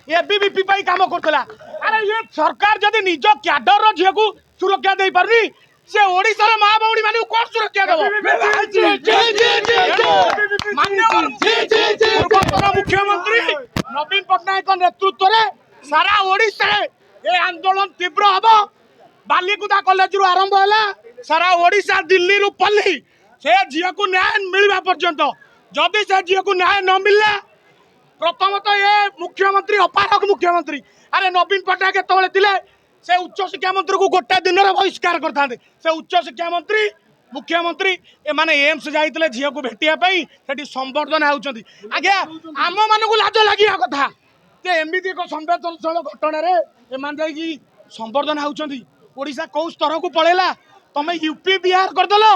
ABVP पाई काम करथला। अरे ये सरकार जदि निज क्याडर रो झियो को सुरक्षा दे पारनी से ओडिसा रे मां बौडी माने कोन सुरक्षा देबो? माननीय मुख्यमंत्री नवीन पटनायक नेतृत्व रे सारा ओडिसा रे ए आंदोलन तीव्र हबो। बालीकुदा कॉलेज रु आरंभ होला सारा ओडिसा दिल्ली रु पल्ली से झियो को न्याय मिलवा पर्यंत जदि से झियो को न्याय न मिलला प्रथमत ये मुख्यमंत्री अपारक मुख्यमंत्री। अरे नवीन पटनायक केतबेले थिले से उच्च शिक्षा मंत्री को गोटे दिन बहिष्कार करते से उच्च शिक्षा मंत्री मुख्यमंत्री ए माने एम्स जाइतले झियो को भेटिया पई सेठी संबर्धन आउचंती। आज्ञा आम मानकु लाज लागिया कथा ते एमिति को संवेदनशील घटना रे ए मान जाई की संबर्धन आउचंती। ओडिसा को स्तर को पळेला तमे यूपी बिहार करदलो।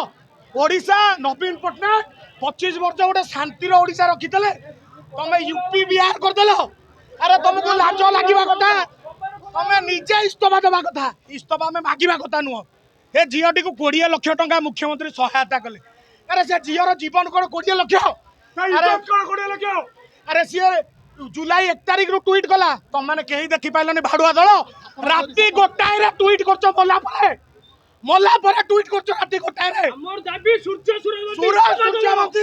ओडिसा नवीन पटनायक 25 वर्ष गोटे शांतिर ओडिसा रखितले तमे यूपी बिहार करदलो। अरे तुमको लाज लागिबा कथा तमे निजे इस्तफा देवा कथा इस्तफा में मागिबा कथा नुह। ए झीटी को 20 लाख टंका मुख्यमंत्री सहायता कले। अरे से झीर जीवन कौन 20 लाख? अरे सी जुलाई 1 तारिख रु ट्वीट कला तुम मैंने कहीं देखी पाइलनि भाड़ुआ दल राति गोटाए रे ट्वीट करछ मोला परे ट्वीट करछ राति गोटाए रे। हमर दाबी सूर्य सूर्यवंशी